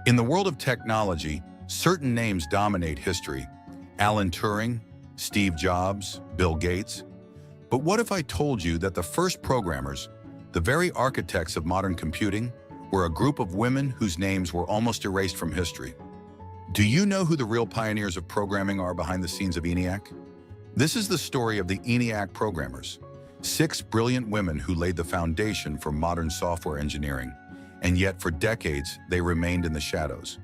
In the world of technology, certain names dominate history. Alan Turing, Steve Jobs, Bill Gates. But what if I told you that the first programmers, the very architects of modern computing, were a group of women whose names were almost erased from history? Do you know who the real pioneers of programming are behind the scenes of ENIAC? This is the story of the ENIAC Programmers, 6 brilliant women who laid the foundation for modern software engineering, and yet for decades they remained in the shadows.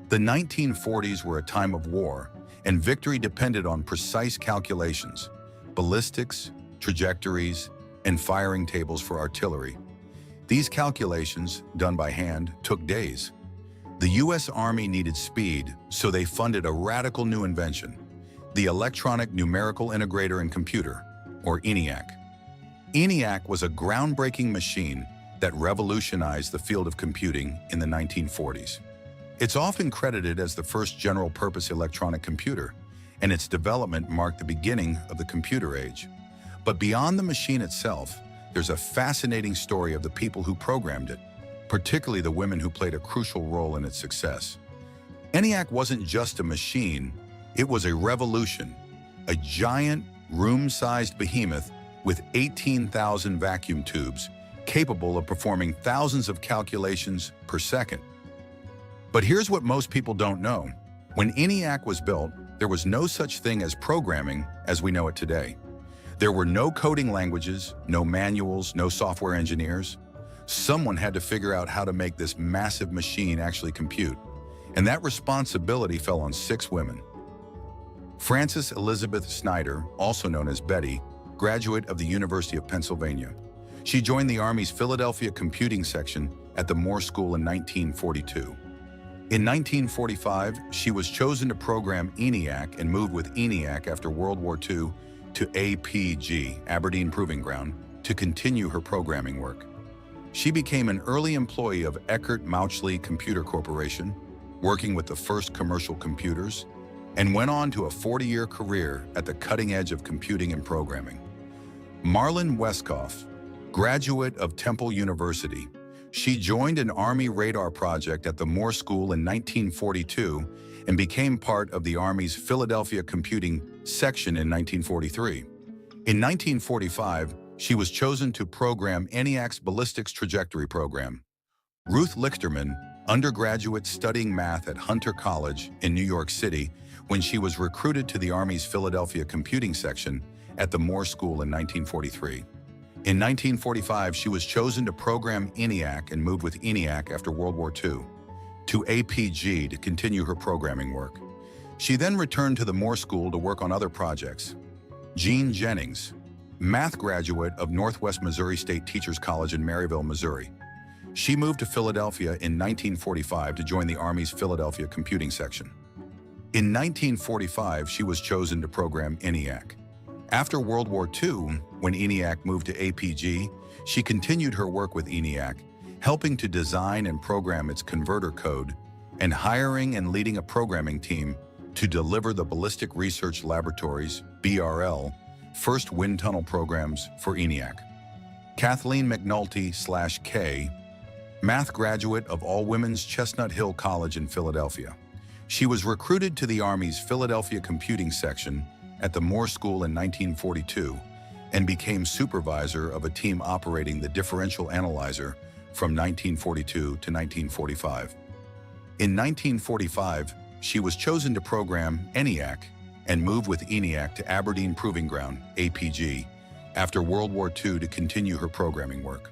The 1940s were a time of war, and victory depended on precise calculations, ballistics, trajectories, and firing tables for artillery. These calculations, done by hand, took days. The U.S. Army needed speed, so they funded a radical new invention, the Electronic Numerical Integrator and Computer, or ENIAC. ENIAC was a groundbreaking machine that revolutionized the field of computing in the 1940s. It's often credited as the first general-purpose electronic computer, and its development marked the beginning of the computer age. But beyond the machine itself, there's a fascinating story of the people who programmed it, particularly the women who played a crucial role in its success. ENIAC wasn't just a machine, it was a revolution, a giant, room-sized behemoth with 18,000 vacuum tubes, capable of performing thousands of calculations per second. But here's what most people don't know. When ENIAC was built, there was no such thing as programming as we know it today. There were no coding languages, no manuals, no software engineers. Someone had to figure out how to make this massive machine actually compute, and that responsibility fell on 6 women. Frances Elizabeth Snyder, also known as Betty, graduate of the University of Pennsylvania. She joined the Army's Philadelphia computing section at the Moore School in 1942. In 1945, she was chosen to program ENIAC and moved with ENIAC after World War II to APG, Aberdeen Proving Ground, to continue her programming work. She became an early employee of Eckert Mauchly Computer Corporation, working with the first commercial computers, and went on to a 40-year career at the cutting edge of computing and programming. Marlyn Wescoff, graduate of Temple University, she joined an Army radar project at the Moore School in 1942 and became part of the Army's Philadelphia computing section in 1943. In 1945, she was chosen to program ENIAC's ballistics trajectory program. Ruth Lichterman, undergraduate studying math at Hunter College in New York City, when she was recruited to the Army's Philadelphia computing section at the Moore School in 1943. In 1945, she was chosen to program ENIAC and moved with ENIAC after World War II to APG to continue her programming work. She then returned to the Moore School to work on other projects. Jennings, math graduate of Northwest Missouri State Teachers College in Maryville, Missouri. She moved to Philadelphia in 1945 to join the Army's Philadelphia computing section. In 1945, she was chosen to program ENIAC. After World War II, when ENIAC moved to APG, she continued her work with ENIAC, helping to design and program its converter code, and hiring and leading a programming team to deliver the Ballistic Research Laboratories, BRL, first wind tunnel programs for ENIAC. Kathleen McNulty/Kay, math graduate of all-women's Chestnut Hill College in Philadelphia. She was recruited to the Army's Philadelphia computing section at the Moore School in 1942 and became supervisor of a team operating the differential analyzer from 1942 to 1945. In 1945, she was chosen to program ENIAC and moved with ENIAC to Aberdeen Proving Ground, APG, after World War II to continue her programming work.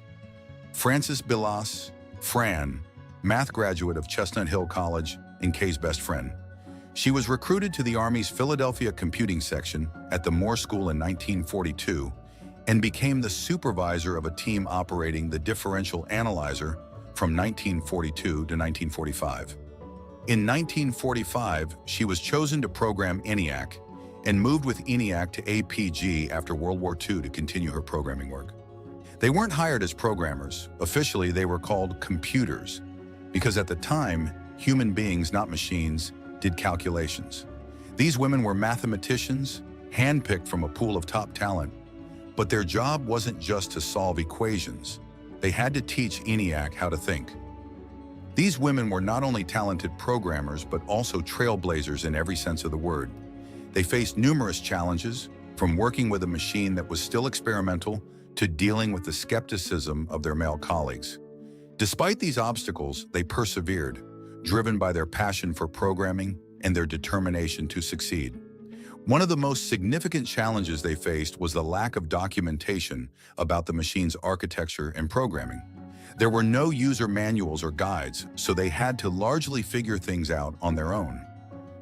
Frances Bilas, Fran, math graduate of Chestnut Hill College and Kay's best friend. She was recruited to the Army's Philadelphia computing section at the Moore School in 1942 and became the supervisor of a team operating the differential analyzer from 1942 to 1945. In 1945, she was chosen to program ENIAC and moved with ENIAC to APG after World War II to continue her programming work. They weren't hired as programmers. Officially, they were called computers, because at the time, human beings, not machines, did calculations. These women were mathematicians, handpicked from a pool of top talent, but their job wasn't just to solve equations. They had to teach ENIAC how to think. These women were not only talented programmers, but also trailblazers in every sense of the word. They faced numerous challenges, from working with a machine that was still experimental to dealing with the skepticism of their male colleagues. Despite these obstacles, they persevered, driven by their passion for programming and their determination to succeed. One of the most significant challenges they faced was the lack of documentation about the machine's architecture and programming. There were no user manuals or guides, so they had to largely figure things out on their own.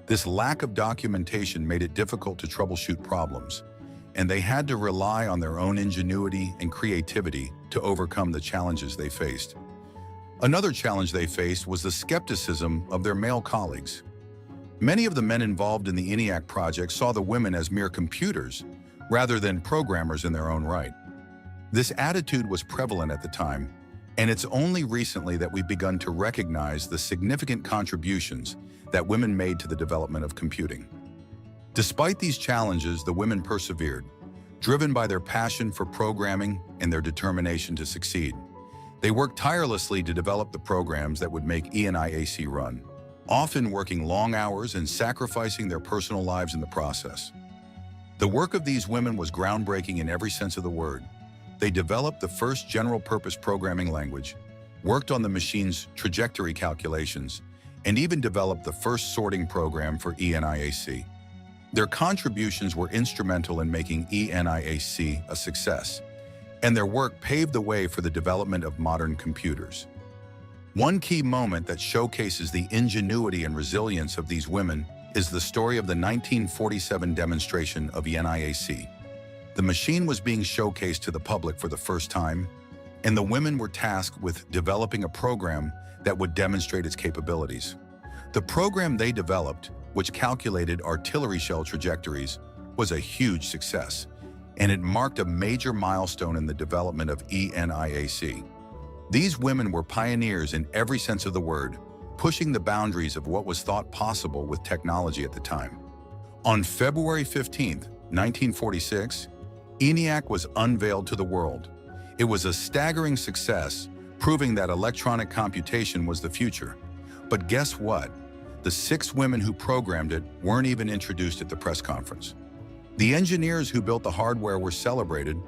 This lack of documentation made it difficult to troubleshoot problems, and they had to rely on their own ingenuity and creativity to overcome the challenges they faced. Another challenge they faced was the skepticism of their male colleagues. Many of the men involved in the ENIAC project saw the women as mere computers rather than programmers in their own right. This attitude was prevalent at the time, and it's only recently that we've begun to recognize the significant contributions that women made to the development of computing. Despite these challenges, the women persevered, driven by their passion for programming and their determination to succeed. They worked tirelessly to develop the programs that would make ENIAC run, often working long hours and sacrificing their personal lives in the process. The work of these women was groundbreaking in every sense of the word. They developed the first general-purpose programming language, worked on the machine's trajectory calculations, and even developed the first sorting program for ENIAC. Their contributions were instrumental in making ENIAC a success, and their work paved the way for the development of modern computers. One key moment that showcases the ingenuity and resilience of these women is the story of the 1947 demonstration of ENIAC. The machine was being showcased to the public for the first time, and the women were tasked with developing a program that would demonstrate its capabilities. The program they developed, which calculated artillery shell trajectories, was a huge success, and it marked a major milestone in the development of ENIAC. These women were pioneers in every sense of the word, pushing the boundaries of what was thought possible with technology at the time. On February 15, 1946, ENIAC was unveiled to the world. It was a staggering success, proving that electronic computation was the future. But guess what? The 6 women who programmed it weren't even introduced at the press conference. The engineers who built the hardware were celebrated,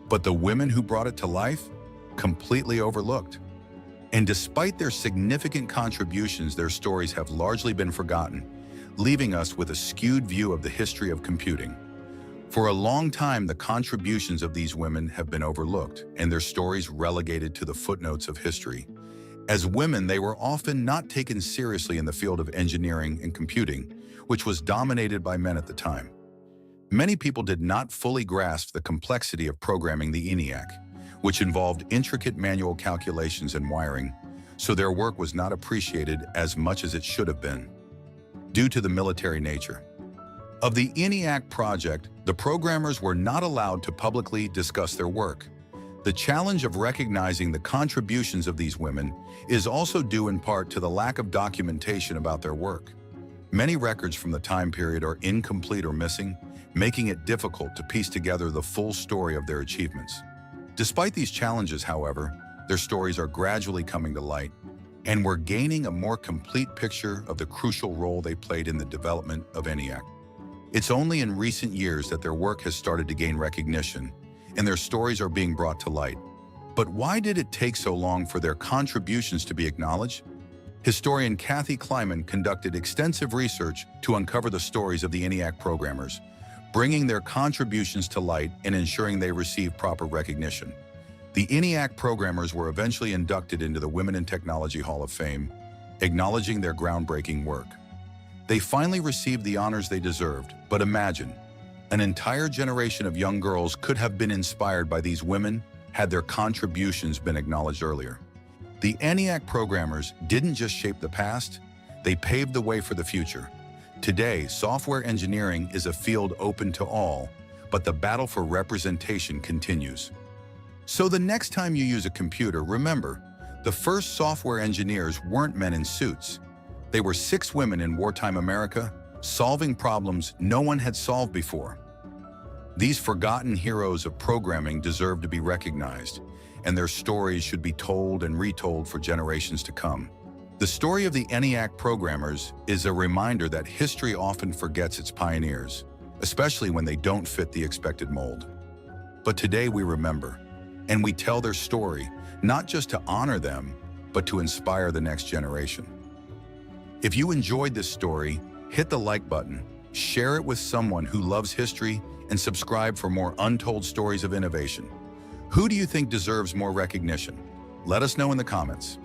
but the women who brought it to life? Completely overlooked. And despite their significant contributions, their stories have largely been forgotten, leaving us with a skewed view of the history of computing. For a long time, the contributions of these women have been overlooked, and their stories relegated to the footnotes of history. As women, they were often not taken seriously in the field of engineering and computing, which was dominated by men at the time. Many people did not fully grasp the complexity of programming the ENIAC, which involved intricate manual calculations and wiring, so their work was not appreciated as much as it should have been, due to the military nature of the ENIAC project. The programmers were not allowed to publicly discuss their work. The challenge of recognizing the contributions of these women is also due in part to the lack of documentation about their work. Many records from the time period are incomplete or missing, making it difficult to piece together the full story of their achievements. Despite these challenges, however, their stories are gradually coming to light, and we're gaining a more complete picture of the crucial role they played in the development of ENIAC. It's only in recent years that their work has started to gain recognition, and their stories are being brought to light. But why did it take so long for their contributions to be acknowledged? Historian Kathy Kleiman conducted extensive research to uncover the stories of the ENIAC programmers, bringing their contributions to light and ensuring they receive proper recognition. The ENIAC programmers were eventually inducted into the Women in Technology Hall of Fame, acknowledging their groundbreaking work. They finally received the honors they deserved, but imagine, an entire generation of young girls could have been inspired by these women had their contributions been acknowledged earlier. The ENIAC programmers didn't just shape the past, they paved the way for the future. Today, software engineering is a field open to all, but the battle for representation continues. So the next time you use a computer, remember, the first software engineers weren't men in suits. They were 6 women in wartime America, solving problems no one had solved before. These forgotten heroes of programming deserve to be recognized, and their stories should be told and retold for generations to come. The story of the ENIAC programmers is a reminder that history often forgets its pioneers, especially when they don't fit the expected mold. But today we remember, and we tell their story, not just to honor them, but to inspire the next generation. If you enjoyed this story, hit the like button, share it with someone who loves history, and subscribe for more untold stories of innovation. Who do you think deserves more recognition? Let us know in the comments.